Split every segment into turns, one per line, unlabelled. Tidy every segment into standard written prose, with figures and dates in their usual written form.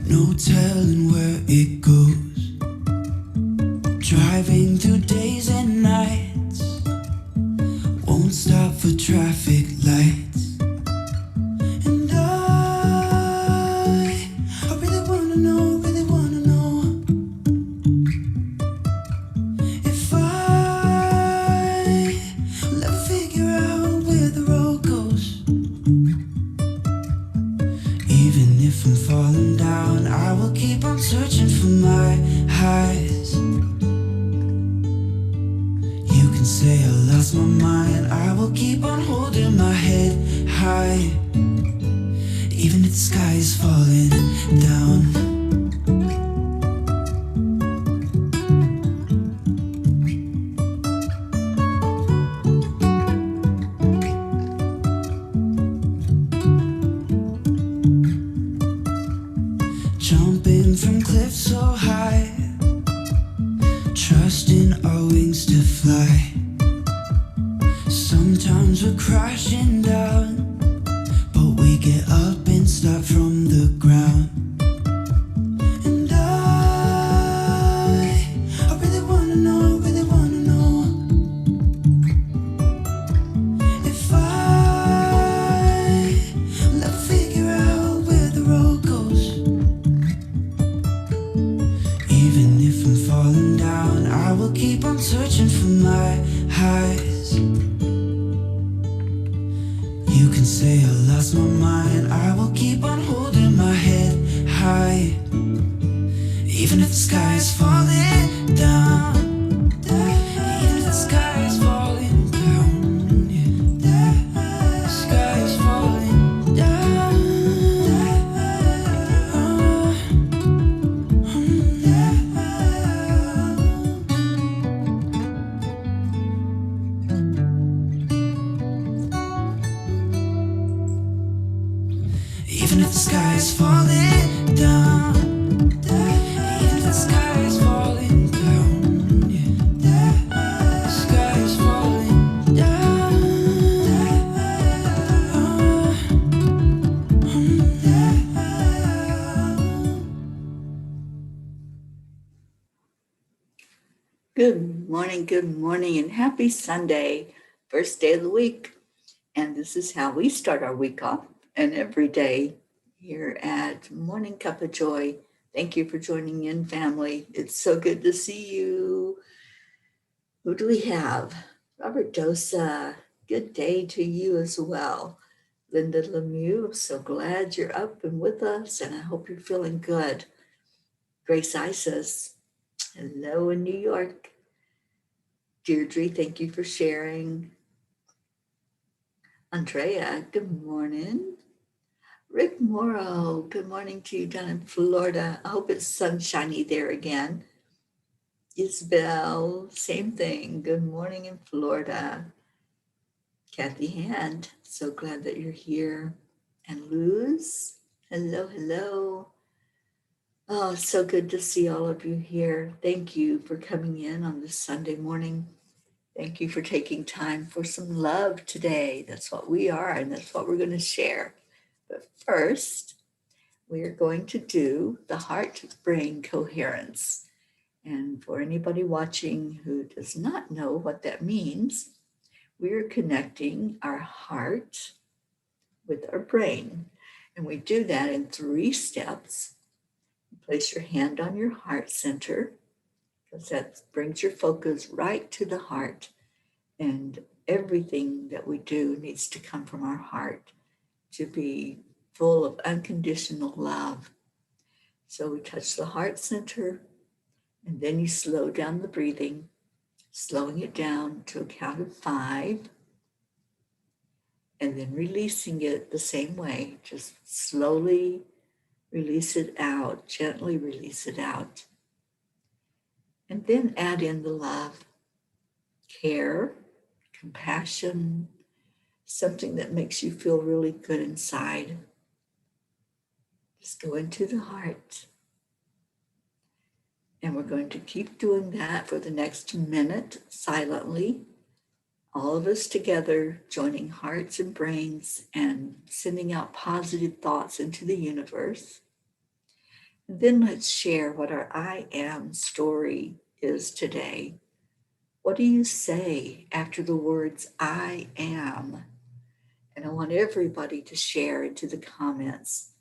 no telling where it goes. Driving through days and nights, won't stop for traffic lights. And I really wanna know if I'll ever figure out where the road goes. Even if I'm falling down, I will keep on searching for my highs. You can say I lost my mind, I will keep on holding my head high. Even if the sky is falling down. Jumping from cliffs so high, trusting our wings to fly. Sometimes we're crashing down, but we get up and start from the ground. And I really wanna know if I'll ever figure out where the road goes. Even if I'm falling down, I will keep on searching for my highs. You can say I lost my mind, I will keep on holding my head high. Even if the sky is falling down. Even if the sky is falling down. Yeah. The sky is falling down. Even if the sky is falling down. Even if the sky is falling down. Yeah. The sky is falling down.
Good morning, and happy Sunday, first day of the week. And this is how we start our week off and every day here at Morning Cuppa JoY. Thank you for joining in, family. It's so good to see you. Who do we have? Robert Dosa. Good day to you as well. Linda Lemieux, I'm so glad you're up and with us, and I hope you're feeling good. Grace Isis, hello in New York. Deirdre, thank you for sharing. Andrea, good morning. Rick Morrow, good morning to you down in Florida. I hope it's sunshiny there again. Isabel, same thing. Good morning in Florida. Kathy Hand, so glad that you're here. And Luz, hello. Oh, so good to see all of you here. Thank you for coming in on this Sunday morning. Thank you for taking time for some love today. That's what we are, and that's what we're going to share. But first, we are going to do the heart-brain coherence. And for anybody watching who does not know what that means, we're connecting our heart with our brain. And we do that in 3 steps. Place your hand on your heart center, because that brings your focus right to the heart. And everything that we do needs to come from our heart to be full of unconditional love. So we touch the heart center, and then you slow down the breathing, slowing it down to a count of 5, and then releasing it the same way. Just slowly release it out, gently release it out. And then add in the love, care, compassion, something that makes you feel really good inside. Just go into the heart. And we're going to keep doing that for the next minute silently. All of us together, joining hearts and brains and sending out positive thoughts into the universe. Then let's share what our I am story is today. What do you say after the words I am? And I want everybody to share into the comments.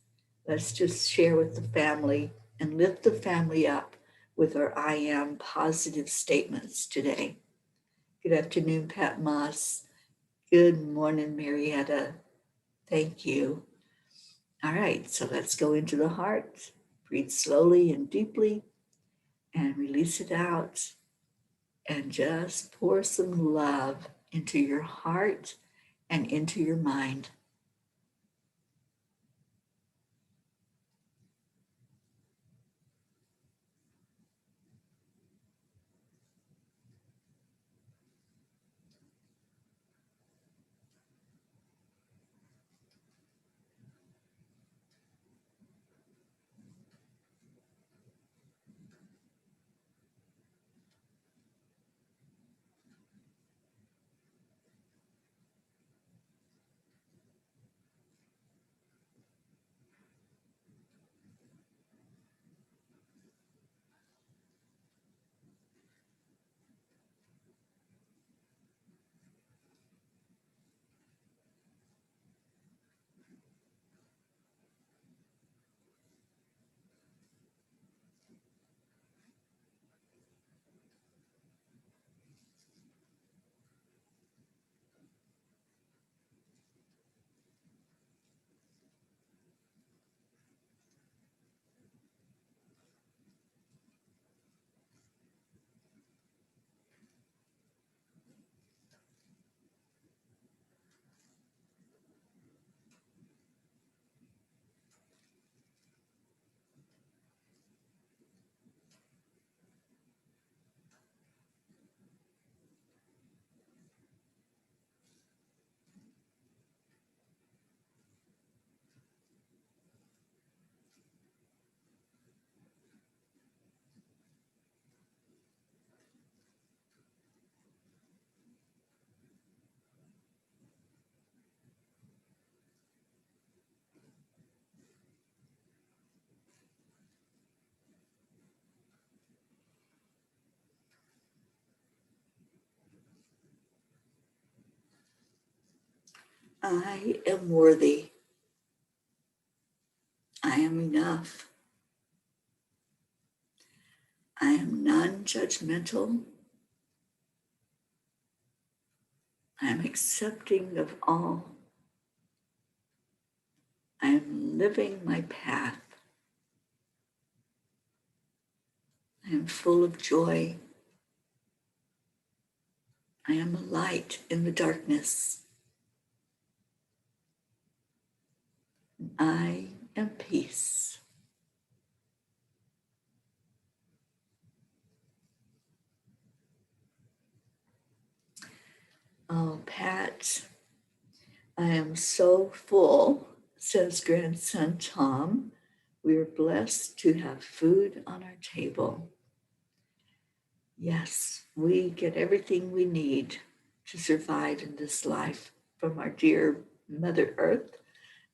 Let's just share with the family and lift the family up with our I am positive statements today. Good afternoon, Pat Moss. Good morning, Marietta. Thank you. All right, so let's go into the heart. Breathe slowly and deeply and release it out. And just pour some love into your heart and into your mind. I am worthy. I am enough. I am non judgmental. I am accepting of all. I am living my path. I am full of joy. I am a light in the darkness. I am peace. Oh, Pat, I am so full, says grandson Tom. We are blessed to have food on our table. Yes, we get everything we need to survive in this life from our dear Mother Earth.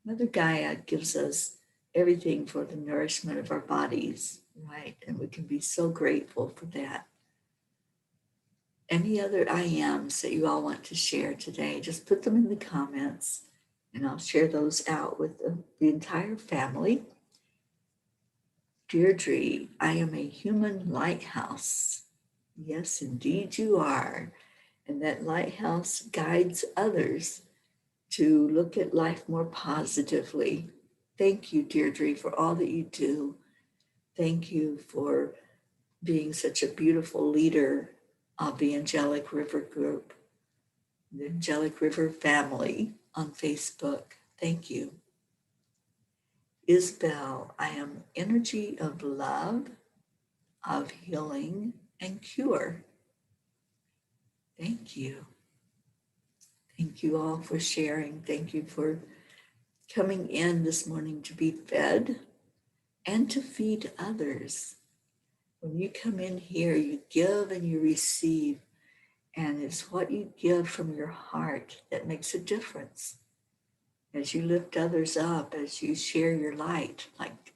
Mother Gaia gives us everything for the nourishment of our bodies, right? And we can be so grateful for that. Any other I ams that you all want to share today, just put them in the comments and I'll share those out with the entire family. Deirdre, I am a human lighthouse. Yes, indeed you are. And that lighthouse guides others to look at life more positively. Thank you, Deirdre, for all that you do. Thank you for being such a beautiful leader of the Angelic River group, the Angelic River Family on Facebook. Thank you. Isabel, I am energy of love, of healing, and cure. Thank you. Thank you all for sharing. Thank you for coming in this morning to be fed and to feed others. When you come in here, you give and you receive, and it's what you give from your heart that makes a difference. As you lift others up, as you share your light, like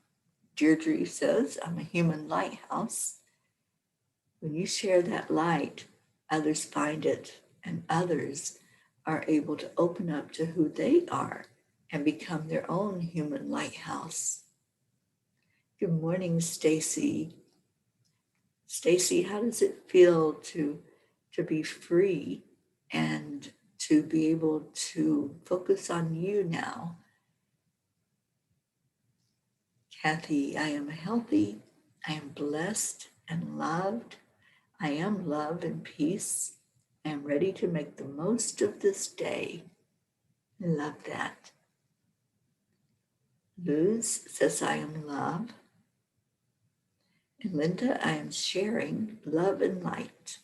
Deirdre says, I'm a human lighthouse. When you share that light, others find it, and others are able to open up to who they are and become their own human lighthouse. Good morning, Stacy. Stacy, how does it feel to be free and to be able to focus on you now? Kathy, I am healthy, I am blessed and loved. I am love and peace. I am ready to make the most of this day. I love that. Luz says, I am love. And Linda, I am sharing love and light.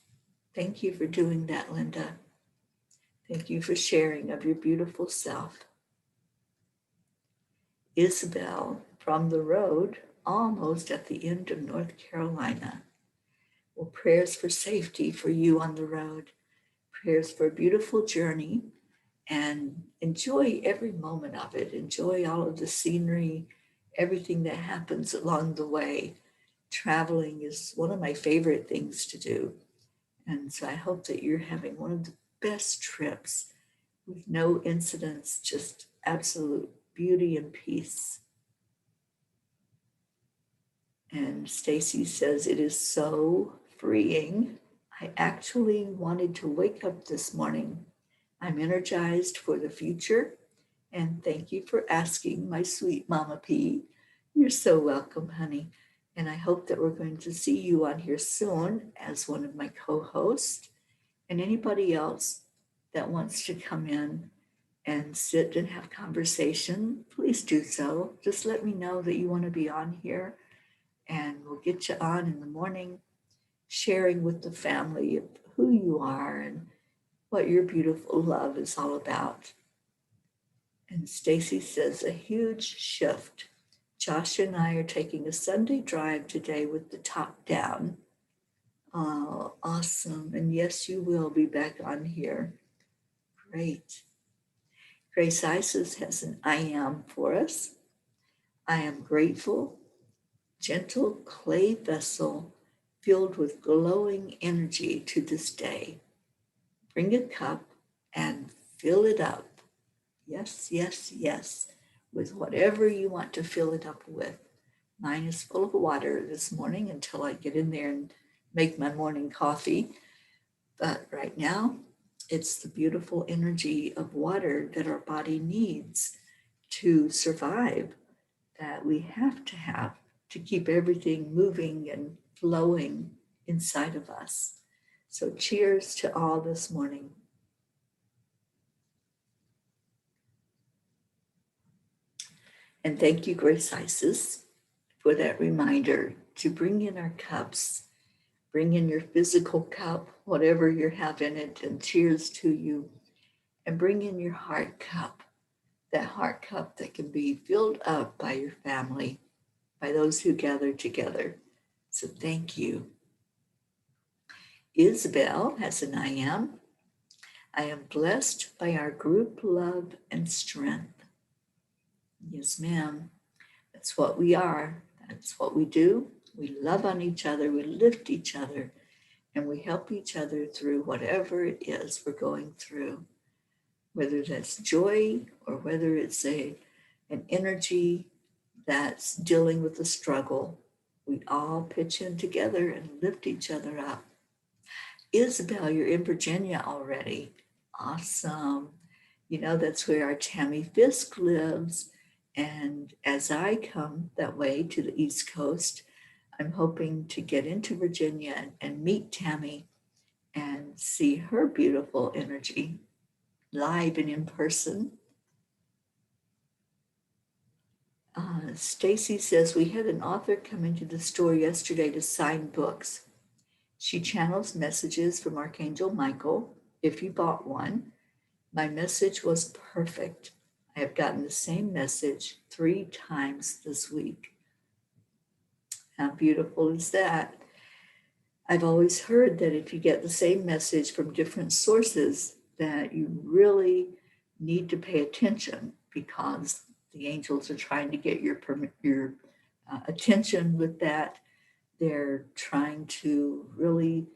Thank you for doing that, Linda. Thank you for sharing of your beautiful self. Isabel, from the road, almost at the end of North Carolina. Well, prayers for safety for you on the road. Prayers for a beautiful journey, and enjoy every moment of it. Enjoy all of the scenery, everything that happens along the way. Traveling is one of my favorite things to do. And so I hope that you're having one of the best trips with no incidents, just absolute beauty and peace. And Stacy says, it is so freeing. I actually wanted to wake up this morning. I'm energized for the future. And thank you for asking, my sweet Mama P. You're so welcome, honey. And I hope that we're going to see you on here soon as one of my co-hosts. And anybody else that wants to come in and sit and have conversation, please do so. Just let me know that you want to be on here, and we'll get you on in the morning, sharing with the family of who you are and what your beautiful love is all about. And Stacy says, a huge shift. Josh and I are taking a Sunday drive today with the top down. Oh, awesome. And yes, you will be back on here. Great. Grace Isis has an I am for us. I am grateful, gentle clay vessel filled with glowing energy to this day. Bring a cup and fill it up. Yes, yes, yes, with whatever you want to fill it up with. Mine is full of water this morning until I get in there and make my morning coffee. But right now, it's the beautiful energy of water that our body needs to survive, that we have to keep everything moving and flowing inside of us. So cheers to all this morning. And thank you, Grace Isis, for that reminder to bring in our cups, bring in your physical cup, whatever you have in it, and cheers to you. And bring in your heart cup, that heart cup that can be filled up by your family, by those who gather together. So thank you. Isabel has an I am. I am blessed by our group love and strength. Yes, ma'am. That's what we are. That's what we do. We love on each other. We lift each other. And we help each other through whatever it is we're going through. Whether that's joy or whether it's an energy that's dealing with a struggle. We all pitch in together and lift each other up. Isabel, you're in Virginia already. Awesome. You know, that's where our Tammy Fisk lives. And as I come that way to the East Coast, I'm hoping to get into Virginia and meet Tammy and see her beautiful energy live and in person. Stacy says, we had an author come into the store yesterday to sign books. She channels messages from Archangel Michael. If you bought one, my message was perfect. I have gotten the same message 3 times this week. How beautiful is that? I've always heard that if you get the same message from different sources, that you really need to pay attention, because the angels are trying to get your attention with that. They're trying to really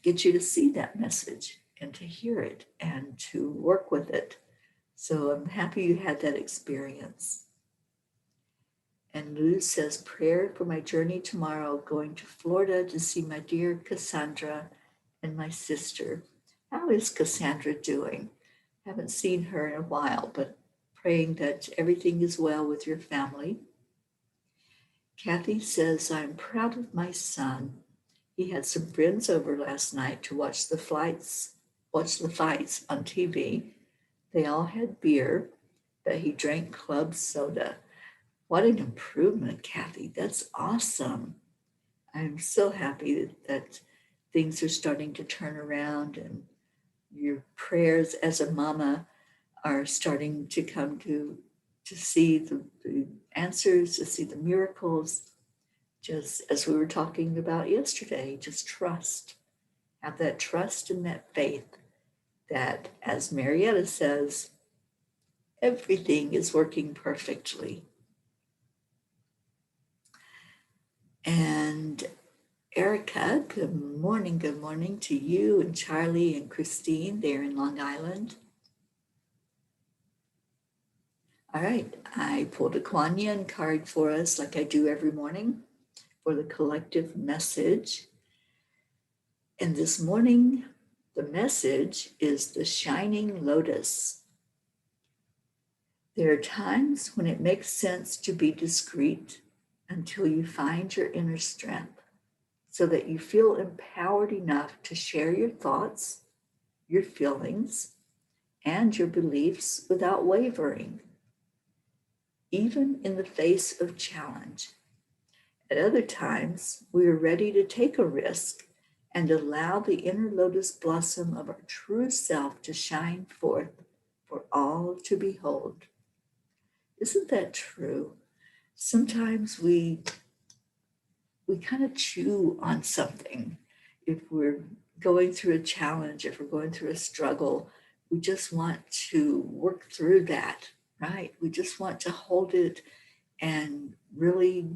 get you to see that message and to hear it and to work with it. So I'm happy you had that experience. And Luz says, prayer for my journey tomorrow, going to Florida to see my dear Cassandra and my sister. How is Cassandra doing? Haven't seen her in a while, but praying that everything is well with your family. Kathy says, I'm proud of my son. He had some friends over last night to watch the fights on TV. They all had beer, but he drank club soda. What an improvement, Kathy. That's awesome. I'm so happy that things are starting to turn around and your prayers as a mama are starting to come to see the answers, to see the miracles, just as we were talking about yesterday, just trust. Have that trust and that faith that, as Marietta says, everything is working perfectly. And Erica, good morning to you and Charlie and Christine there in Long Island. All right, I pulled a Kuan Yin card for us like I do every morning for the collective message. And this morning, the message is the shining lotus. There are times when it makes sense to be discreet until you find your inner strength so that you feel empowered enough to share your thoughts, your feelings, and your beliefs without wavering, even in the face of challenge. At other times, we are ready to take a risk and allow the inner lotus blossom of our true self to shine forth for all to behold. Isn't that true? Sometimes we kind of chew on something. If we're going through a challenge, if we're going through a struggle, we just want to work through that, right? We just want to hold it and really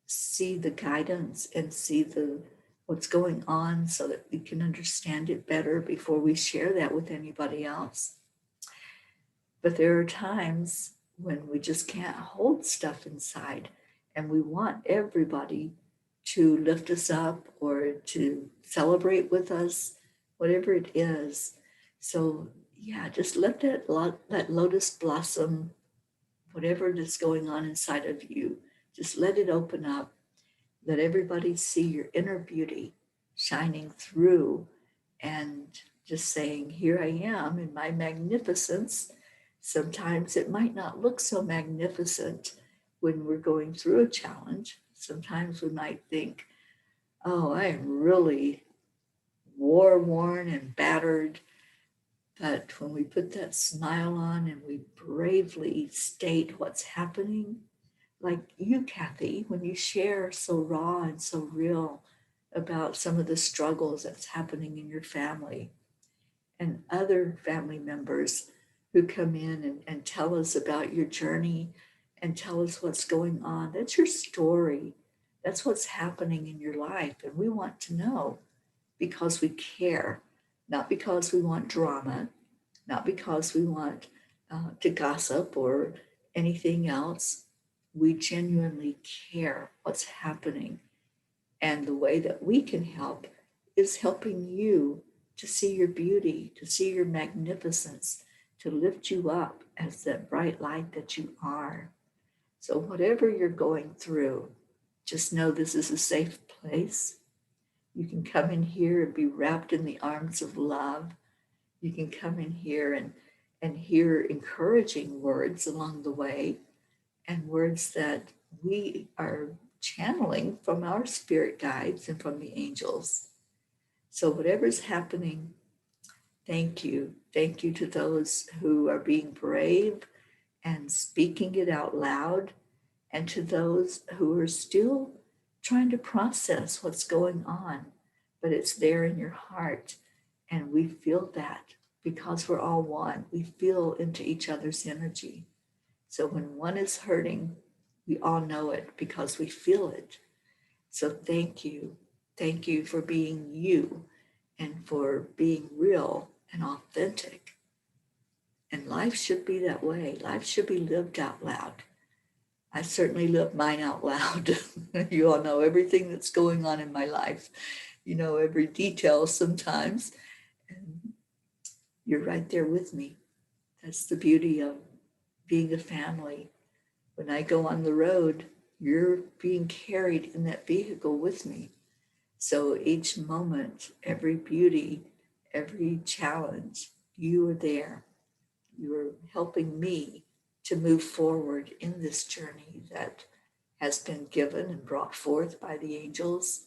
see the guidance and see what's going on so that we can understand it better before we share that with anybody else. But there are times when we just can't hold stuff inside and we want everybody to lift us up or to celebrate with us, whatever it is. So yeah, just let that lotus blossom, whatever is going on inside of you, just let it open up. Let everybody see your inner beauty shining through and just saying, here I am in my magnificence. Sometimes it might not look so magnificent when we're going through a challenge. Sometimes we might think, oh, I am really war-worn and battered. But when we put that smile on and we bravely state what's happening, like you, Kathy, when you share so raw and so real about some of the struggles that's happening in your family, and other family members who come in and tell us about your journey and tell us what's going on. That's your story. That's what's happening in your life. And we want to know because we care, not because we want drama, not because we want to gossip or anything else. We genuinely care what's happening. And the way that we can help is helping you to see your beauty, to see your magnificence, to lift you up as that bright light that you are. So whatever you're going through, just know this is a safe place. You can come in here and be wrapped in the arms of love. You can come in here and hear encouraging words along the way and words that we are channeling from our spirit guides and from the angels. So whatever's happening, thank you. Thank you to those who are being brave and speaking it out loud, and to those who are still trying to process what's going on, but it's there in your heart. And we feel that because we're all one. We feel into each other's energy. So when one is hurting, We all know it because we feel it. So thank you. Thank you for being you and for being real and authentic. And life should be that way. Life should be lived out loud. I certainly live mine out loud. You all know everything that's going on in my life. You know every detail sometimes. And you're right there with me. That's the beauty of being a family. When I go on the road, you're being carried in that vehicle with me. So each moment, every beauty, every challenge, you are there. You're helping me to move forward in this journey that has been given and brought forth by the angels.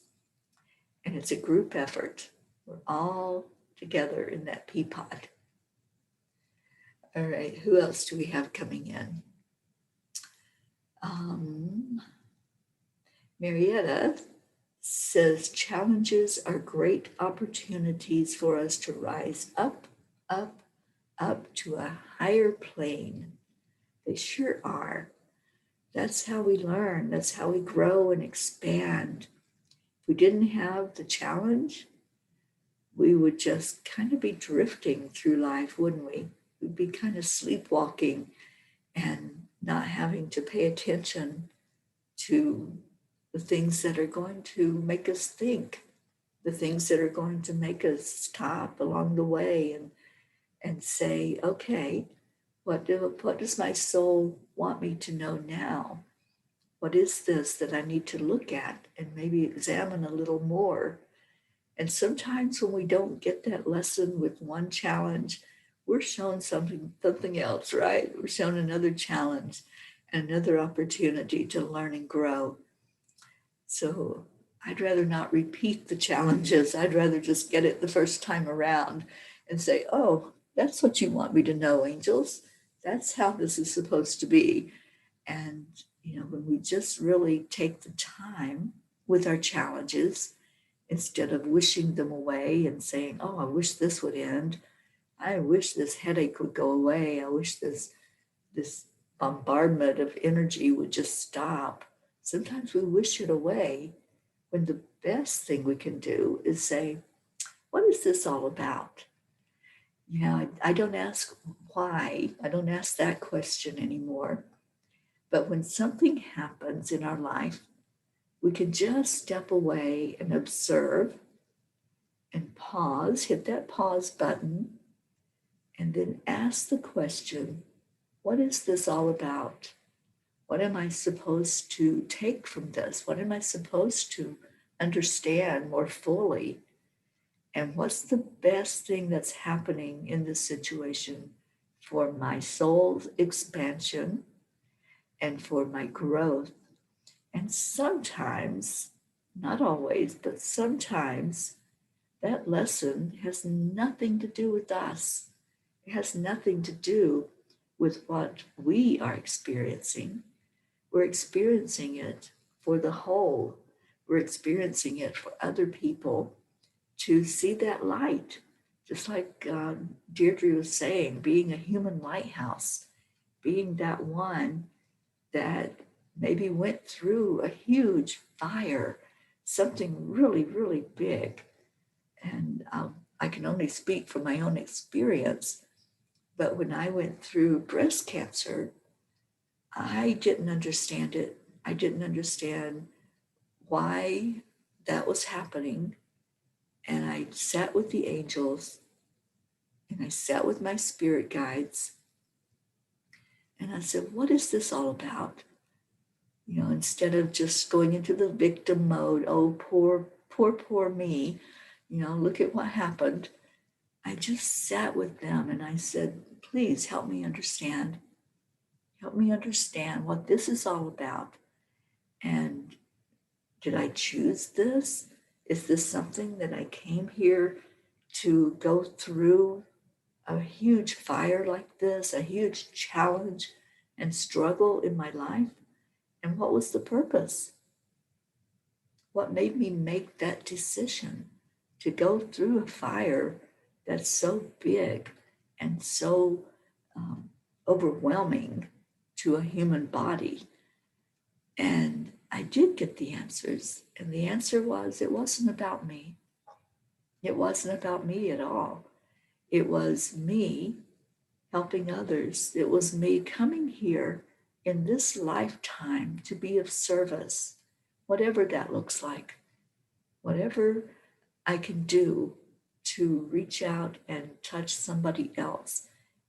And it's a group effort. We're all together in that pea pod. All right, who else do we have coming in? Marietta says challenges are great opportunities for us to rise up, up, up to a higher plane. They sure are. That's how we learn. That's how we grow and expand. If we didn't have the challenge, we would just kind of be drifting through life, wouldn't we? We'd be kind of sleepwalking and not having to pay attention to the things that are going to make us think, the things that are going to make us stop along the way and say, okay, what does my soul want me to know now? What is this that I need to look at and maybe examine a little more? And sometimes when we don't get that lesson with one challenge, we're shown something else, right? We're shown another challenge, another opportunity to learn and grow. So I'd rather not repeat the challenges. I'd rather just get it the first time around and say, oh, that's what you want me to know, angels. That's how this is supposed to be. And, when we just really take the time with our challenges, instead of wishing them away and saying, oh, I wish this would end. I wish this headache would go away. I wish this bombardment of energy would just stop. Sometimes we wish it away when the best thing we can do is say, what is this all about? I don't ask why. I don't ask that question anymore. But when something happens in our life, we can just step away and observe and pause, hit that pause button, and then ask the question, what is this all about? What am I supposed to take from this? What am I supposed to understand more fully? And what's the best thing that's happening in this situation for my soul's expansion and for my growth? And sometimes, not always, but sometimes that lesson has nothing to do with us. It has nothing to do with what we are experiencing. We're experiencing it for the whole. We're experiencing it for other people to see that light. Just like Deirdre was saying, being a human lighthouse, being that one that maybe went through a huge fire, something really, really big. And I can only speak from my own experience. But when I went through breast cancer, I didn't understand it. I didn't understand why that was happening. And I sat with the angels and I sat with my spirit guides. And I said, what is this all about? Instead of just going into the victim mode, oh, poor, poor, poor me, look at what happened. I just sat with them and I said, please help me understand. Help me understand what this is all about. And did I choose this? Is this something that I came here to go through a huge fire like this, a huge challenge and struggle in my life? And what was the purpose? What made me make that decision to go through a fire that's so big and so overwhelming to a human body? And I did get the answers. And the answer was, it wasn't about me. It wasn't about me at all. It was me helping others. It was me coming here in this lifetime to be of service, whatever that looks like, whatever I can do to reach out and touch somebody else,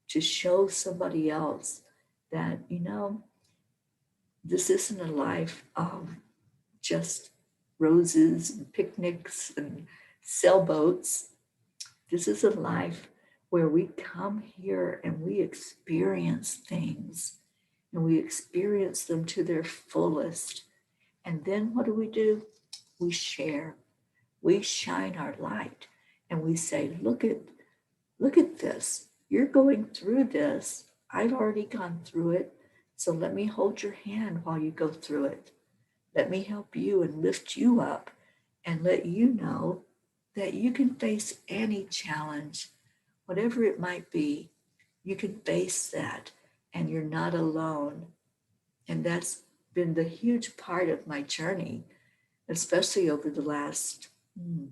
to show somebody else that, this isn't a life of just roses and picnics and sailboats. This is a life where we come here and we experience things and we experience them to their fullest. And then what do? We share. We shine our light and we say, look at this. You're going through this. I've already gone through it. So let me hold your hand while you go through it. Let me help you and lift you up and let you know that you can face any challenge, whatever it might be. You can face that and you're not alone. And that's been the huge part of my journey, especially over the last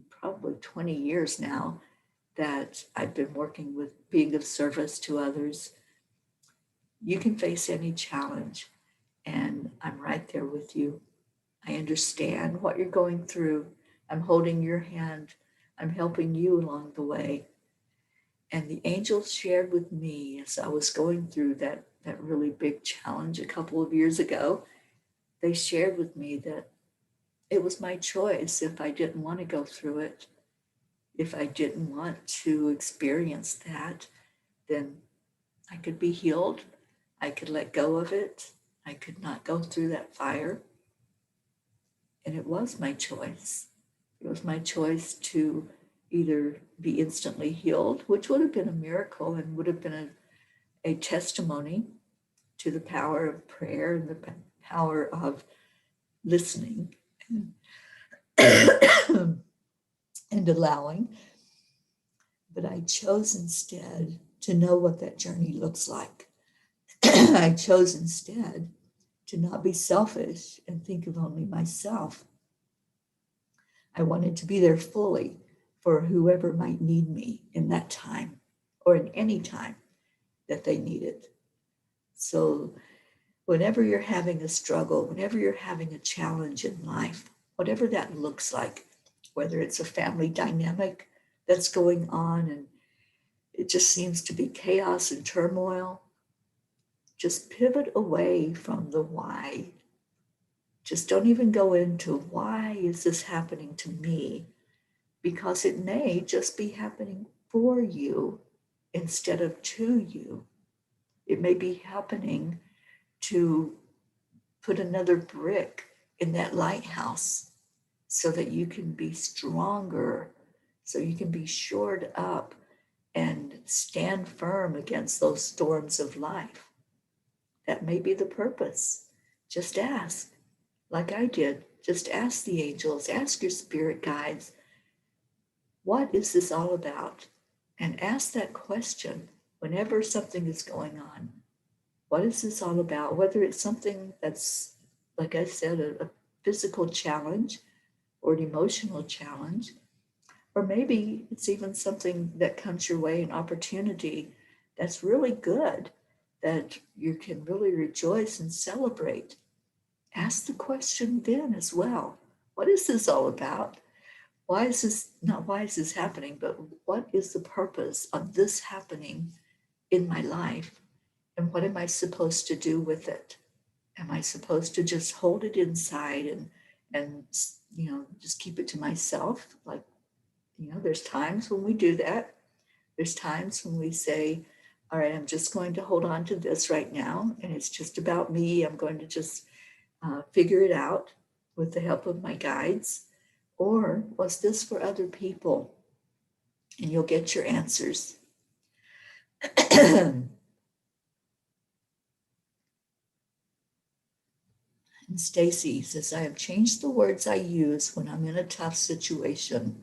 probably 20 years now that I've been working with being of service to others. You can face any challenge, and I'm right there with you. I understand what you're going through. I'm holding your hand. I'm helping you along the way. And the angels shared with me as I was going through that really big challenge a couple of years ago. They shared with me that it was my choice if I didn't want to go through it. If I didn't want to experience that, then I could be healed. I could let go of it. I could not go through that fire. And it was my choice. It was my choice to either be instantly healed, which would have been a miracle and would have been a testimony to the power of prayer and the power of listening and allowing. But I chose instead to know what that journey looks like. I chose instead to not be selfish and think of only myself. I wanted to be there fully for whoever might need me in that time or in any time that they need it. So whenever you're having a struggle, whenever you're having a challenge in life, whatever that looks like, whether it's a family dynamic that's going on and it just seems to be chaos and turmoil, just pivot away from the why. Just don't even go into why is this happening to me? Because it may just be happening for you instead of to you. It may be happening to put another brick in that lighthouse so that you can be stronger, so you can be shored up and stand firm against those storms of life. That may be the purpose. Just ask, like I did. Just ask the angels, ask your spirit guides, what is this all about? And ask that question whenever something is going on. What is this all about? Whether it's something that's, like I said, a physical challenge or an emotional challenge, or maybe it's even something that comes your way, an opportunity that's really good, that you can really rejoice and celebrate. Ask the question then as well. What is this all about? Why is this, not why is this happening, but what is the purpose of this happening in my life? And what am I supposed to do with it? Am I supposed to just hold it inside and just keep it to myself? Like, there's times when we do that. There's times when we say, all right, I'm just going to hold on to this right now. And it's just about me. I'm going to just figure it out with the help of my guides. Or was this for other people? And you'll get your answers. And Stacy says, I have changed the words I use when I'm in a tough situation.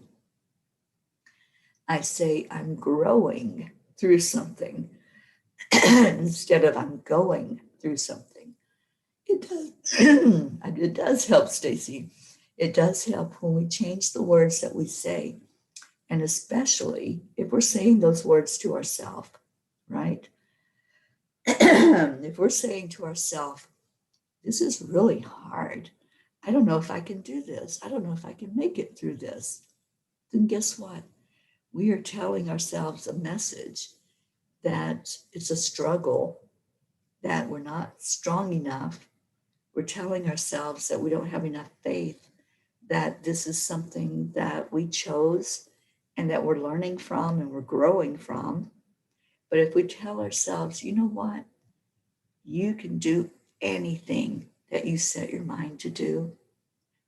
I say I'm growing through something instead of I'm going through something. It does. It does help, Stacy. It does help when we change the words that we say, and especially if we're saying those words to ourselves, right? If we're saying to ourselves, this is really hard. I don't know if I can do this. I don't know if I can make it through this. Then guess what? We are telling ourselves a message that it's a struggle, that we're not strong enough. We're telling ourselves that we don't have enough faith, that this is something that we chose and that we're learning from and we're growing from. But if we tell ourselves, you know what? You can do anything that you set your mind to do.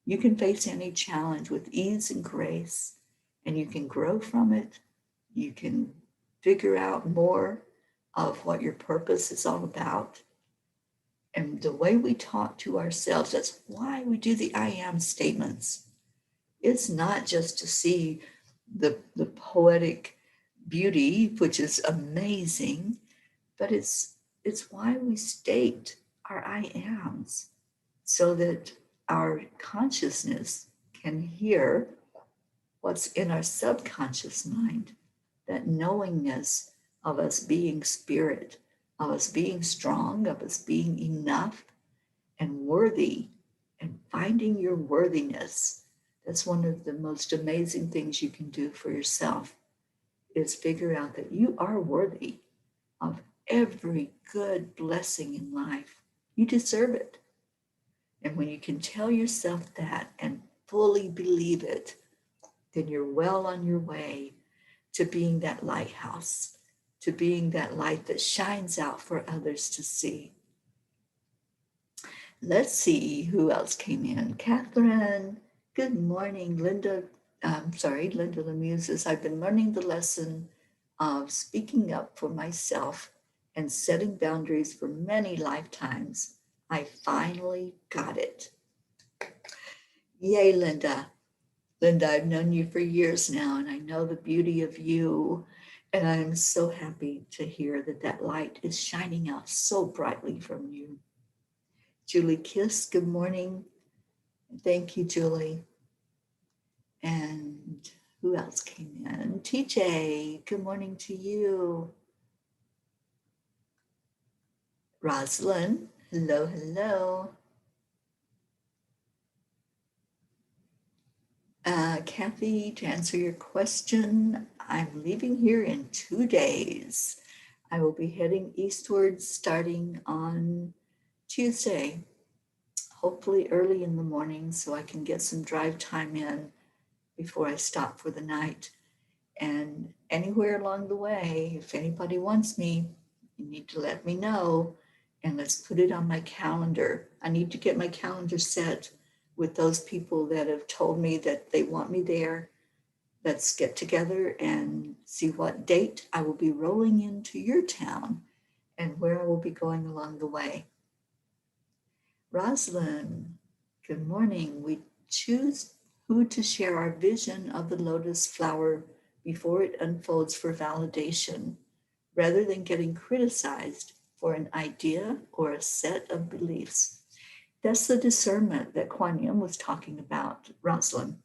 You can face any challenge with ease and grace, and you can grow from it. You can figure out more of what your purpose is all about. And the way we talk to ourselves, that's why we do the I am statements. It's not just to see the poetic beauty, which is amazing, but it's why we state our I ams so that our consciousness can hear what's in our subconscious mind, that knowingness of us being spirit, of us being strong, of us being enough and worthy, and finding your worthiness. That's one of the most amazing things you can do for yourself, is figure out that you are worthy of every good blessing in life. You deserve it. And when you can tell yourself that and fully believe it, then you're well on your way to being that lighthouse, to being that light that shines out for others to see. Let's see who else came in. Catherine, good morning. Linda, Linda Lemieux says, I've been learning the lesson of speaking up for myself and setting boundaries for many lifetimes. I finally got it. Yay, Linda. Linda, I've known you for years now, and I know the beauty of you. And I'm so happy to hear that that light is shining out so brightly from you. Julie Kiss, good morning. Thank you, Julie. And who else came in? TJ, good morning to you. Rosalind, hello, hello. Kathy, to answer your question, I'm leaving here in 2 days. I will be heading eastwards starting on Tuesday, hopefully early in the morning so I can get some drive time in before I stop for the night. And anywhere along the way, if anybody wants me, you need to let me know and let's put it on my calendar. I need to get my calendar set with those people that have told me that they want me there. Let's get together and see what date I will be rolling into your town and where I will be going along the way. Rosalind, good morning. We choose who to share our vision of the lotus flower before it unfolds for validation, rather than getting criticized for an idea or a set of beliefs. That's the discernment that Kuan Yin was talking about, Rosalind.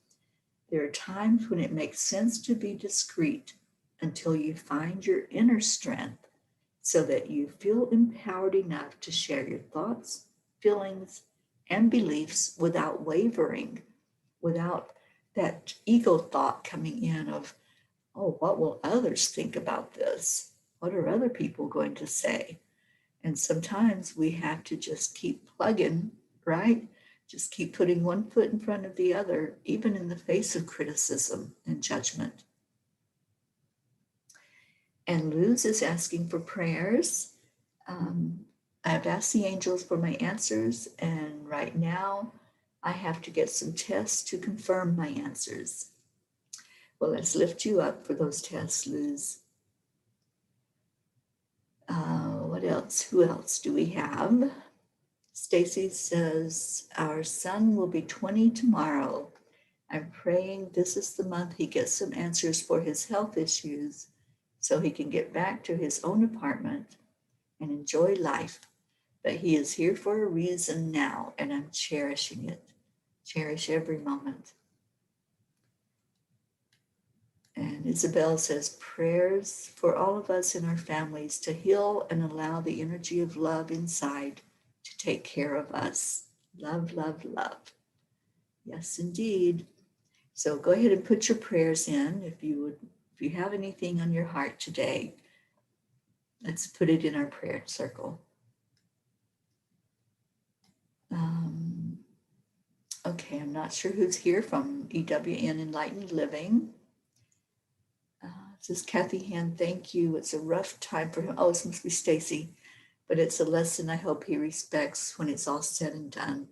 There are times when it makes sense to be discreet until you find your inner strength so that you feel empowered enough to share your thoughts, feelings, and beliefs without wavering, without that ego thought coming in of, oh, what will others think about this? What are other people going to say? And sometimes we have to just keep plugging, right? Just keep putting one foot in front of the other, even in the face of criticism and judgment. And Luz is asking for prayers. I've asked the angels for my answers, and right now I have to get some tests to confirm my answers. Well, let's lift you up for those tests, Luz. What else? Who else do we have? Stacy says, our son will be 20 tomorrow. I'm praying this is the month he gets some answers for his health issues so he can get back to his own apartment and enjoy life. but he is here for a reason now, and I'm cherishing it. Cherish every moment. And Isabel says, prayers for all of us in our families to heal and allow the energy of love inside to take care of us. Love, love, love. Yes, indeed. So go ahead and put your prayers in if you have anything on your heart today. Let's put it in our prayer circle. Okay, I'm not sure who's here from EWN Enlightened Living. Says Kathy Hand, thank you. It's a rough time for him. Oh, it must be Stacy, but it's a lesson I hope he respects when it's all said and done.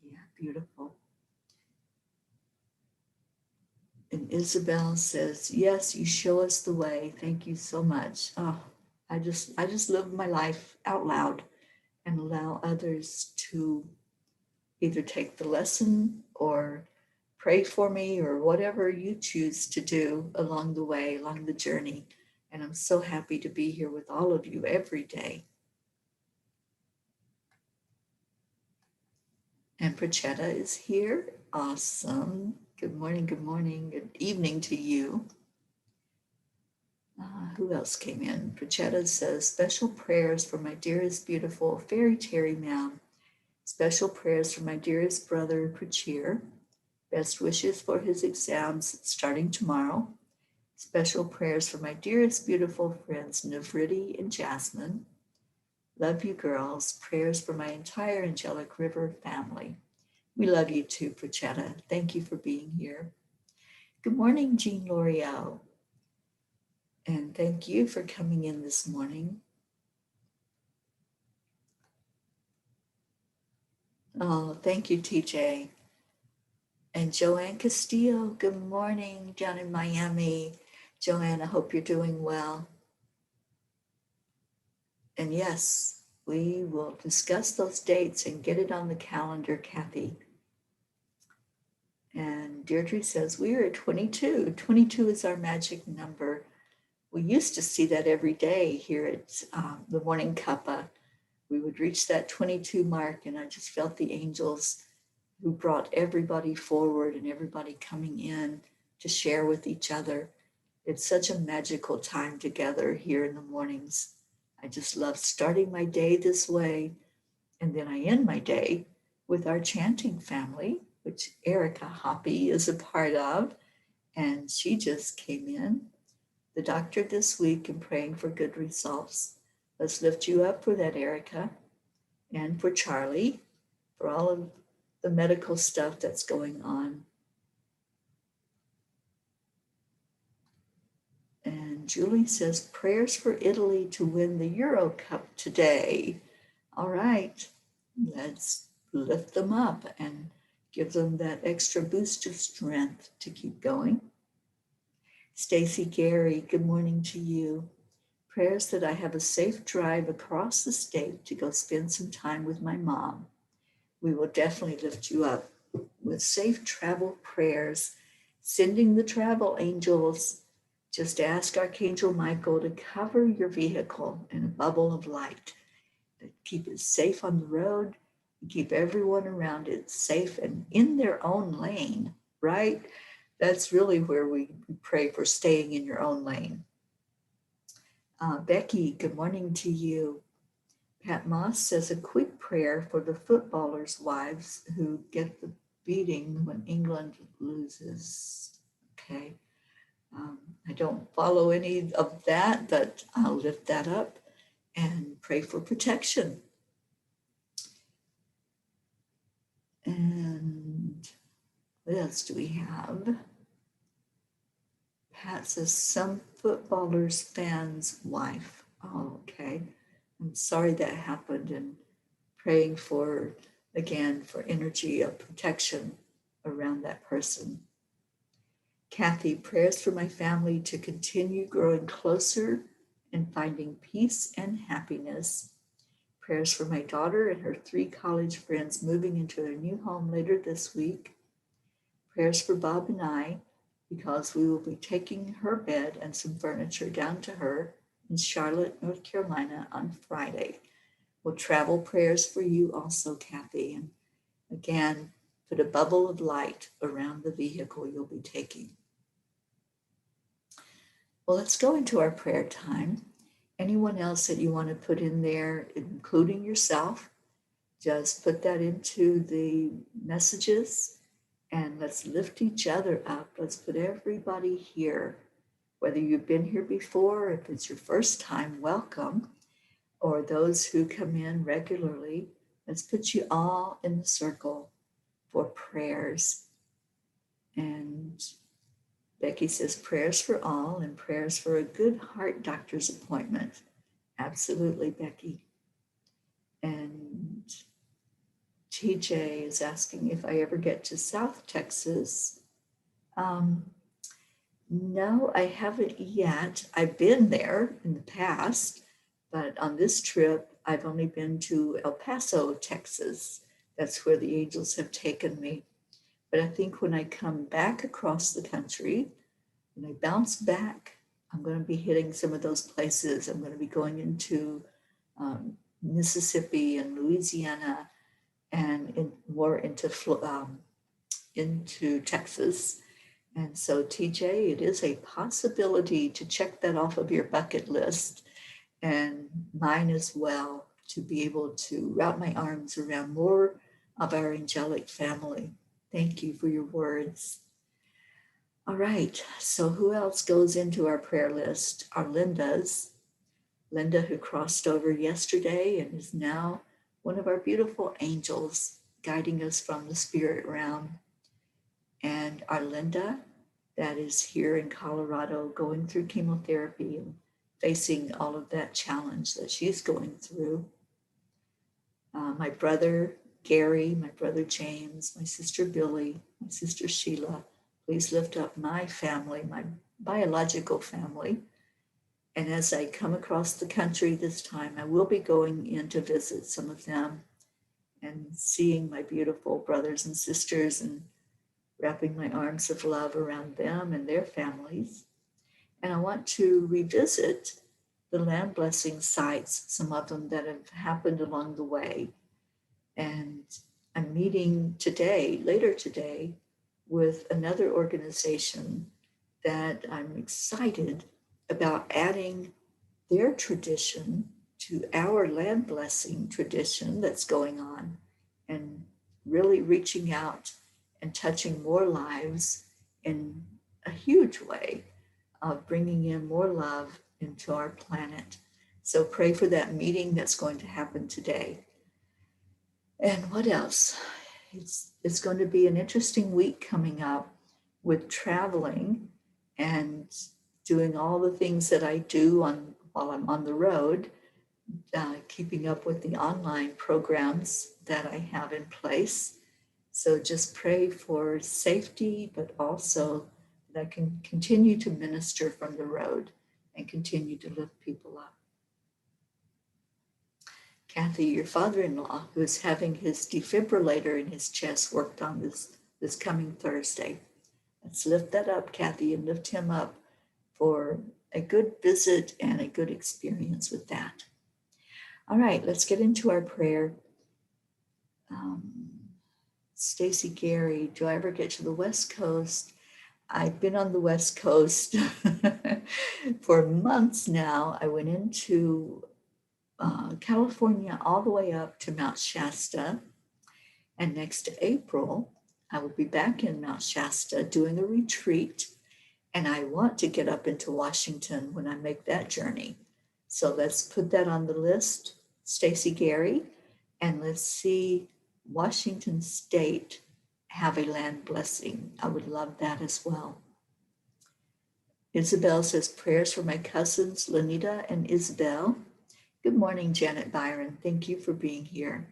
Yeah, beautiful. And Isabel says, yes, you show us the way. Thank you so much. Oh, I just live my life out loud and allow others to either take the lesson or pray for me or whatever you choose to do along the way, along the journey. And I'm so happy to be here with all of you every day. And Prachetta is here. Awesome. Good morning, good evening to you. Who else came in? Prachetta says, special prayers for my dearest, beautiful fairy Teri ma'am. Special prayers for my dearest brother, Prachir. Best wishes for his exams starting tomorrow. Special prayers for my dearest, beautiful friends, Navriti and Jasmine. Love you, girls. Prayers for my entire Angelic River family. We love you too, Prachetta. Thank you for being here. Good morning, Jean L'Oreal. And thank you for coming in this morning. Oh, thank you, TJ. And Joanne Castillo, good morning down in Miami. Joanne, I hope you're doing well. And yes, we will discuss those dates and get it on the calendar, Kathy. And Deirdre says, we are at 22. 22 is our magic number. We used to see that every day here at the Morning Cuppa. We would reach that 22 mark, and I just felt the angels who brought everybody forward and everybody coming in to share with each other. It's such a magical time together here in the mornings. I just love starting my day this way. And then I end my day with our chanting family, which Erica Hoppy is a part of. And she just came in, the doctor this week, and praying for good results. Let's lift you up for that, Erica, and for Charlie, for all of the medical stuff that's going on. And Julie says, prayers for Italy to win the Euro Cup today. All right, let's lift them up and give them that extra boost of strength to keep going. Stacy Gary, good morning to you. Prayers that I have a safe drive across the state to go spend some time with my mom. We will definitely lift you up with safe travel prayers, sending the travel angels. Just ask Archangel Michael to cover your vehicle in a bubble of light, to keep it safe on the road, and keep everyone around it safe and in their own lane, right? That's really where we pray for staying in your own lane. Becky, good morning to you. Pat Moss says a quick prayer for the footballers' wives who get the beating when England loses. Okay. I don't follow any of that, but I'll lift that up and pray for protection. And what else do we have? Pat says some footballers' fans' wife. Oh, okay. I'm sorry that happened, and praying for, again, for energy of protection around that person. Kathy, prayers for my family to continue growing closer and finding peace and happiness. Prayers for my daughter and her 3 college friends moving into their new home later this week. Prayers for Bob and I, because we will be taking her bed and some furniture down to her in Charlotte, North Carolina on Friday. We'll travel prayers for you also, Kathy. And again, put a bubble of light around the vehicle you'll be taking. Well, let's go into our prayer time. Anyone else that you want to put in there, including yourself, just put that into the messages and let's lift each other up. Let's put everybody here, whether you've been here before, if it's your first time, welcome, or those who come in regularly. Let's put you all in the circle for prayers. And Becky says prayers for all and prayers for a good heart doctor's appointment. Absolutely, Becky. And TJ is asking if I ever get to South Texas. No, I haven't yet. I've been there in the past, but on this trip, I've only been to El Paso, Texas. That's where the angels have taken me. But I think when I come back across the country, when I bounce back, I'm going to be hitting some of those places. I'm going to be going into Mississippi and Louisiana and more into Texas. And so, TJ, it is a possibility to check that off of your bucket list and mine as well, to be able to wrap my arms around more of our angelic family. Thank you for your words. All right, so who else goes into our prayer list? Our Lindas. Linda, who crossed over yesterday and is now one of our beautiful angels guiding us from the spirit realm. And our Linda, that is here in Colorado, going through chemotherapy and facing all of that challenge that she's going through. My brother Gary, my brother James, my sister Billy, my sister Sheila, please lift up my family, my biological family. And as I come across the country this time, I will be going in to visit some of them and seeing my beautiful brothers and sisters and wrapping my arms of love around them and their families. And I want to revisit the land blessing sites, some of them that have happened along the way. And I'm meeting today, later today, with another organization that I'm excited about adding their tradition to our land blessing tradition that's going on, and really reaching out and touching more lives in a huge way of bringing in more love into our planet. So pray for that meeting that's going to happen today. And what else? It's going to be an interesting week coming up with traveling and doing all the things that I do while I'm on the road, keeping up with the online programs that I have in place. So just pray for safety, but also that I can continue to minister from the road and continue to lift people up. Kathy, your father-in-law, who is having his defibrillator in his chest worked on this coming Thursday. Let's lift that up, Kathy, and lift him up for a good visit and a good experience with that. All right, let's get into our prayer. Stacy Gary, do I ever get to the West Coast? I've been on the West Coast for months now. I went into California all the way up to Mount Shasta. And next April, I will be back in Mount Shasta doing a retreat. And I want to get up into Washington when I make that journey. So let's put that on the list, Stacy Gary, and let's see Washington State have a land blessing. I would love that as well. Isabel says prayers for my cousins, Lanita and Isabel. Good morning, Janet Byron. Thank you for being here.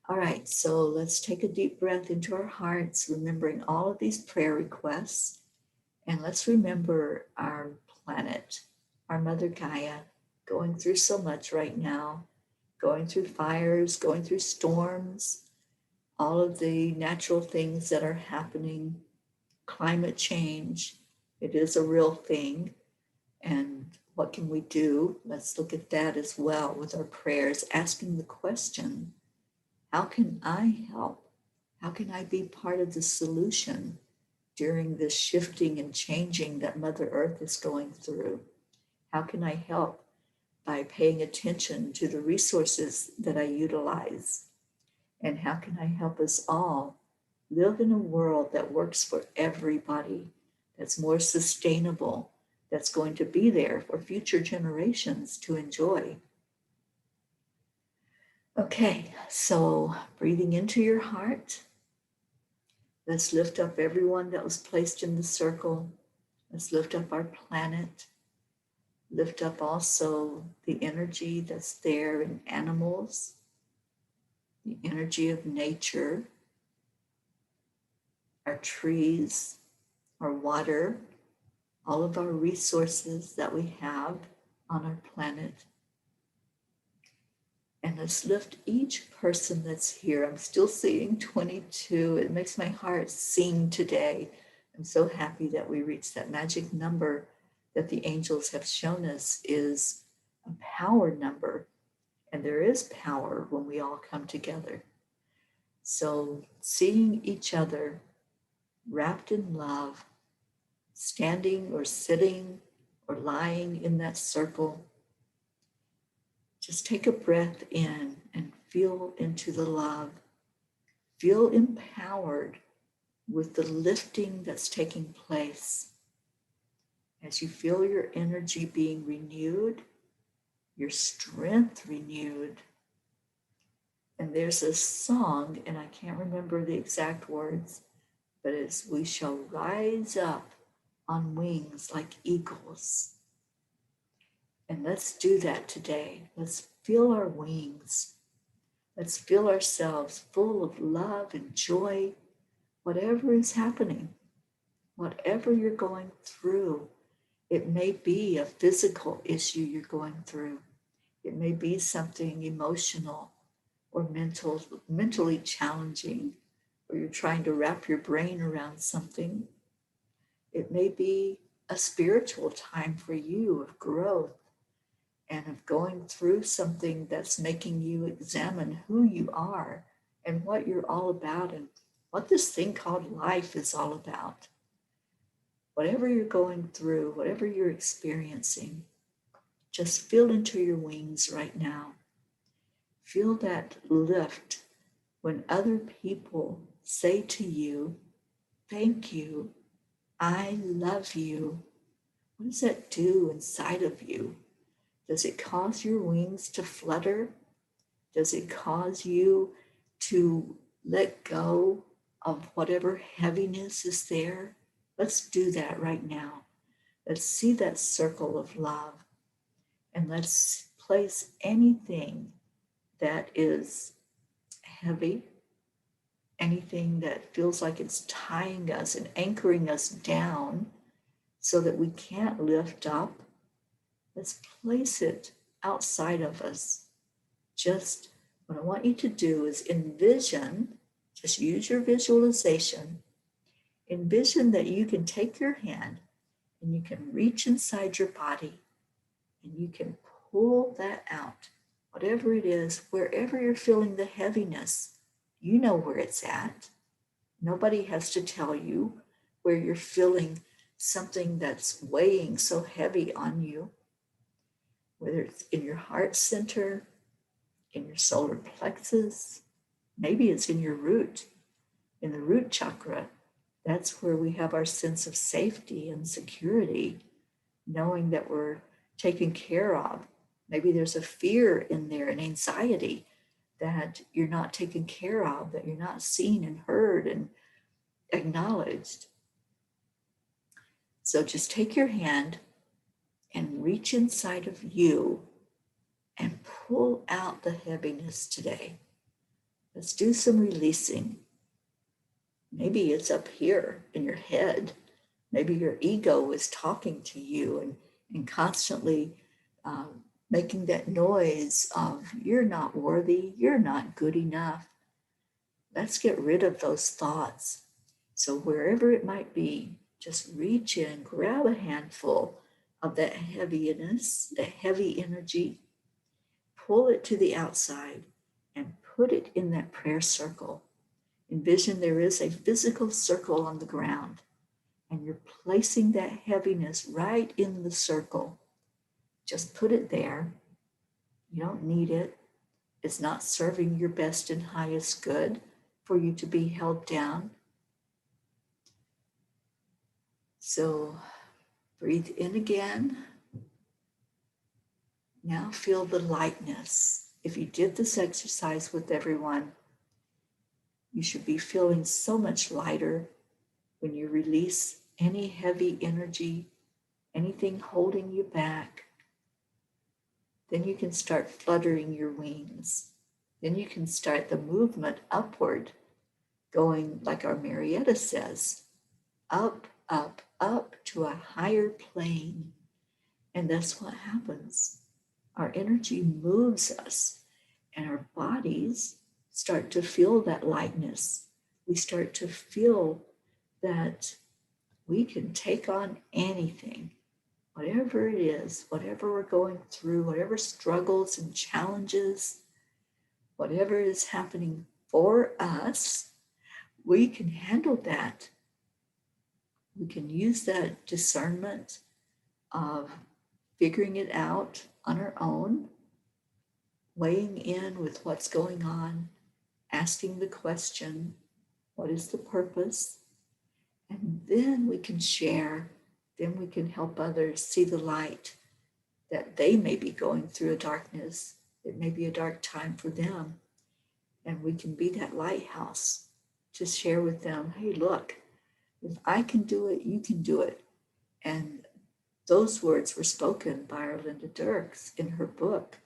All right, so let's take a deep breath into our hearts, remembering all of these prayer requests. And let's remember our planet, our Mother Gaia, going through so much right now, going through fires, going through storms, all of the natural things that are happening, climate change. It is a real thing. And What can we do? Let's look at that as well with our prayers, asking the question, how can I help? How can I be part of the solution during this shifting and changing that Mother Earth is going through? How can I help by paying attention to the resources that I utilize? And how can I help us all live in a world that works for everybody, that's more sustainable, that's going to be there for future generations to enjoy? Okay, so breathing into your heart, let's lift up everyone that was placed in the circle. Let's lift up our planet. Lift up also the energy that's there in animals, the energy of nature, our trees, our water, all of our resources that we have on our planet. And let's lift each person that's here. I'm still seeing 22. It makes my heart sing today. I'm so happy that we reached that magic number that the angels have shown us is a power number. And there is power when we all come together. So seeing each other wrapped in love, standing or sitting or lying in that circle, just take a breath in and feel into the love. Feel empowered with the lifting that's taking place. As you feel your energy being renewed, your strength renewed. And there's a song, and I can't remember the exact words, but it's, we shall rise up on wings like eagles. And let's do that today. Let's feel our wings. Let's feel ourselves full of love and joy, whatever is happening, whatever you're going through. It may be a physical issue you're going through. It may be something emotional or mentally challenging, or you're trying to wrap your brain around something. It may be a spiritual time for you of growth and of going through something that's making you examine who you are and what you're all about and what this thing called life is all about. Whatever you're going through, whatever you're experiencing, just feel into your wings right now. Feel that lift when other people say to you, thank you, I love you. What does that do inside of you? Does it cause your wings to flutter? Does it cause you to let go of whatever heaviness is there? Let's do that right now. Let's see that circle of love, and let's place anything that is heavy, anything that feels like it's tying us and anchoring us down so that we can't lift up. Let's place it outside of us. Just what I want you to do is envision, just use your visualization. Envision that you can take your hand and you can reach inside your body and you can pull that out. Whatever it is, wherever you're feeling the heaviness, you know where it's at. Nobody has to tell you where you're feeling something that's weighing so heavy on you, whether it's in your heart center, in your solar plexus, maybe it's in your root, in the root chakra. That's where we have our sense of safety and security, knowing that we're taken care of. Maybe there's a fear in there, an anxiety that you're not taken care of, that you're not seen and heard and acknowledged. So just take your hand and reach inside of you and pull out the heaviness today. Let's do some releasing. Maybe it's up here in your head. Maybe your ego is talking to you and constantly making that noise of you're not worthy, you're not good enough. Let's get rid of those thoughts. So wherever it might be, just reach in, grab a handful of that heaviness, that heavy energy, pull it to the outside and put it in that prayer circle. Envision there is a physical circle on the ground, and you're placing that heaviness right in the circle. Just put it there. You don't need it. It's not serving your best and highest good for you to be held down. So breathe in again. Now feel the lightness. If you did this exercise with everyone, you should be feeling so much lighter when you release any heavy energy, anything holding you back. Then you can start fluttering your wings. Then you can start the movement upward, going like our Marietta says, up, up, up to a higher plane. And that's what happens. Our energy moves us, and our bodies start to feel that lightness. We start to feel that we can take on anything, whatever it is, whatever we're going through, whatever struggles and challenges, whatever is happening for us, we can handle that. We can use that discernment of figuring it out on our own, weighing in with what's going on, asking the question, what is the purpose? And then we can share, then we can help others see the light that they may be going through a darkness. It may be a dark time for them. And we can be that lighthouse to share with them, hey, look, if I can do it, you can do it. And those words were spoken by our Linda Dirks in her book,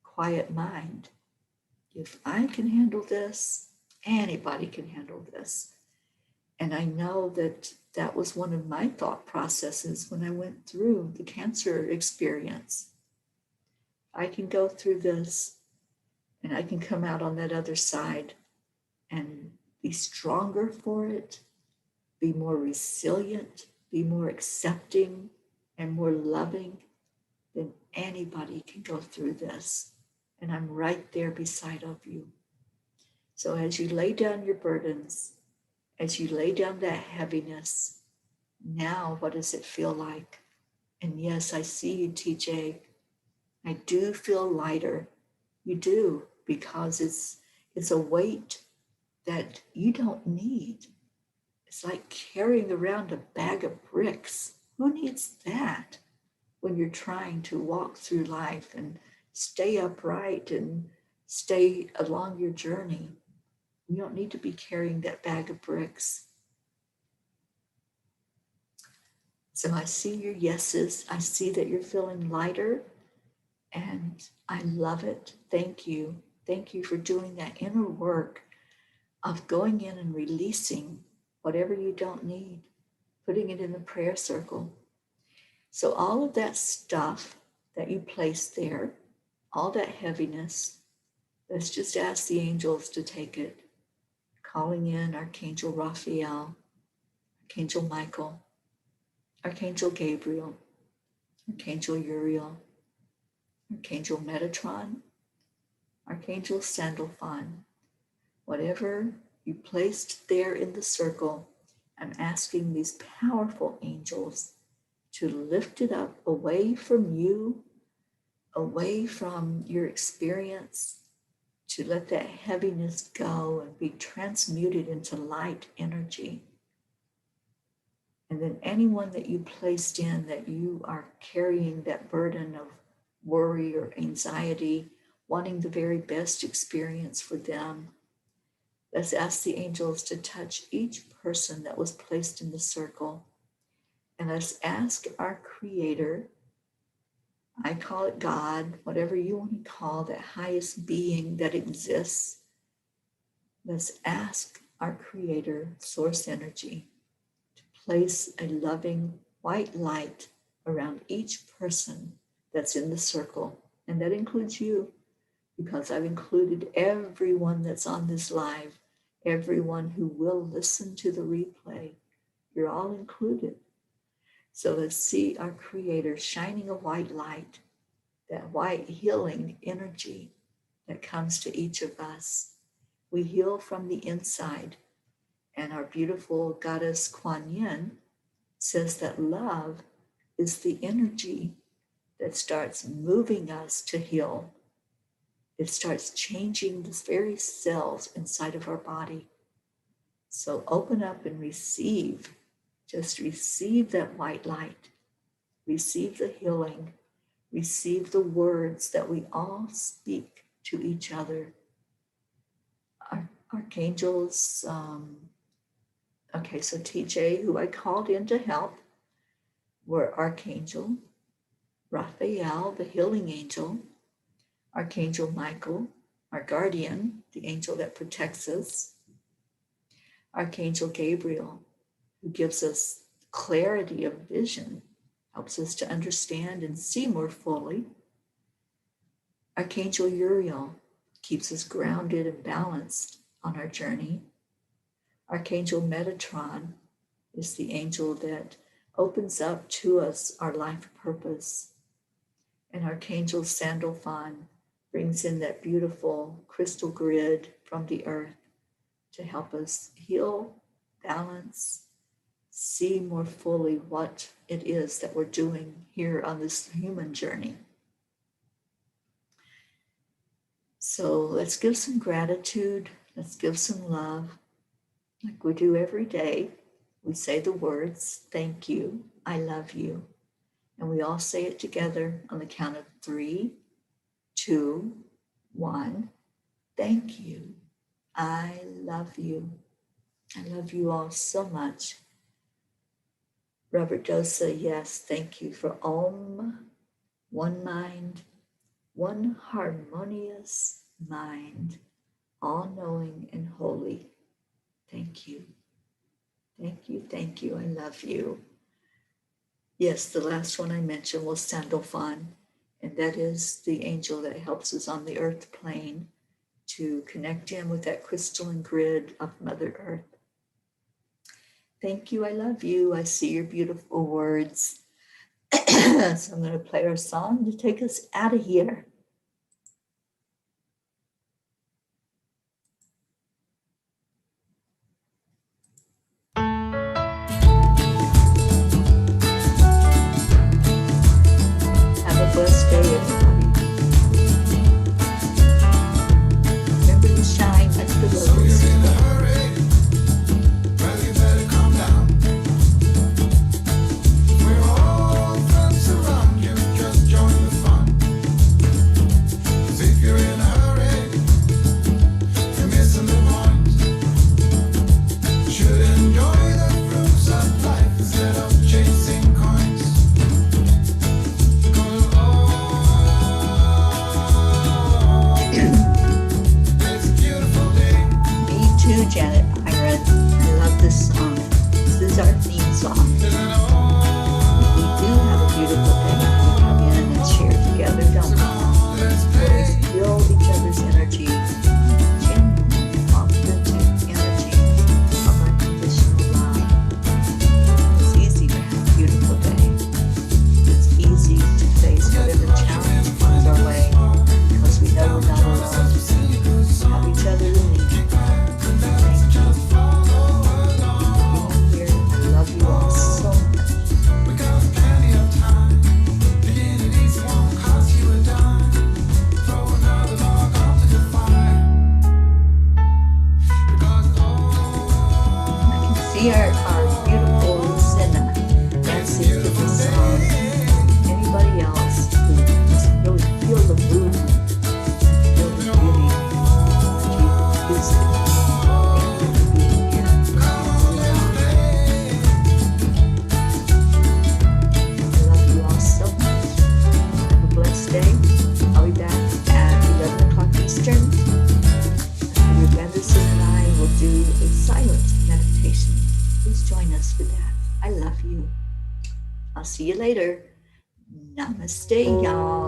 Quiet Mind. If I can handle this, anybody can handle this. And I know that that was one of my thought processes when I went through the cancer experience. I can go through this and I can come out on that other side and be stronger for it, be more resilient, be more accepting and more loving than anybody can go through this. And I'm right there beside of you. So as you lay down your burdens, as you lay down that heaviness, now what does it feel like? And yes, I see you, TJ. I do feel lighter. You do, because it's a weight that you don't need. It's like carrying around a bag of bricks. Who needs that when you're trying to walk through life and stay upright and stay along your journey? You don't need to be carrying that bag of bricks. So I see your yeses. I see that you're feeling lighter, and I love it. Thank you. Thank you for doing that inner work of going in and releasing whatever you don't need, putting it in the prayer circle. So all of that stuff that you placed there, all that heaviness, let's just ask the angels to take it. Calling in Archangel Raphael, Archangel Michael, Archangel Gabriel, Archangel Uriel, Archangel Metatron, Archangel Sandalphon. Whatever you placed there in the circle, I'm asking these powerful angels to lift it up away from you, away from your experience, to let that heaviness go and be transmuted into light energy. And then anyone that you placed in that you are carrying that burden of worry or anxiety, wanting the very best experience for them, let's ask the angels to touch each person that was placed in the circle. And let's ask our Creator, I call it God, whatever you want to call that highest being that exists. Let's ask our Creator, Source Energy, to place a loving white light around each person that's in the circle. And that includes you, because I've included everyone that's on this live, everyone who will listen to the replay. You're all included. So let's see our Creator shining a white light, that white healing energy that comes to each of us. We heal from the inside. And our beautiful goddess Kuan Yin says that love is the energy that starts moving us to heal. It starts changing the very cells inside of our body. So open up and receive. Just receive that white light. Receive the healing. Receive the words that we all speak to each other. Our archangels, okay, so TJ, who I called in to help, were Archangel Raphael, the healing angel, Archangel Michael, our guardian, the angel that protects us, Archangel Gabriel, who gives us clarity of vision, helps us to understand and see more fully, Archangel Uriel keeps us grounded and balanced on our journey, Archangel Metatron is the angel that opens up to us our life purpose, and Archangel Sandalphon brings in that beautiful crystal grid from the earth to help us heal, balance, see more fully what it is that we're doing here on this human journey. So let's give some gratitude, let's give some love, like we do every day. We say the words, thank you, I love you. And we all say it together on the count of 3, 2, 1. Thank you. I love you. I love you all so much. Robert Dosa, yes, thank you for Om, one mind, one harmonious mind, all-knowing and holy. Thank you. Thank you, thank you, I love you. Yes, the last one I mentioned was Sandalphon, and that is the angel that helps us on the earth plane to connect in with that crystalline grid of Mother Earth. Thank you, I love you. I see your beautiful words. So I'm going to play our song to take us out of here. Have a blessed day, everybody. Remember to shine like the lotus. Janet Iron. I love this song. This is our theme song. We do have a beautiful day. We come in and share together, don't we? Always feel each other's energy, genuine, authentic energy of unconditional love. It's easy to have a beautiful day. It's easy to face whatever challenge comes our way because we know we're not alone. We have each other to lean. Our beautiful Lucinda dancing to the song. Anybody else who just really feel the movement, feel the beauty, is thank you for being here. I love you all so much. Have a blessed day. I'll be back at 11 o'clock Eastern. Your medicine and I will do a silent meditation. Please join us for that. I love you. I'll see you later. Namaste, y'all.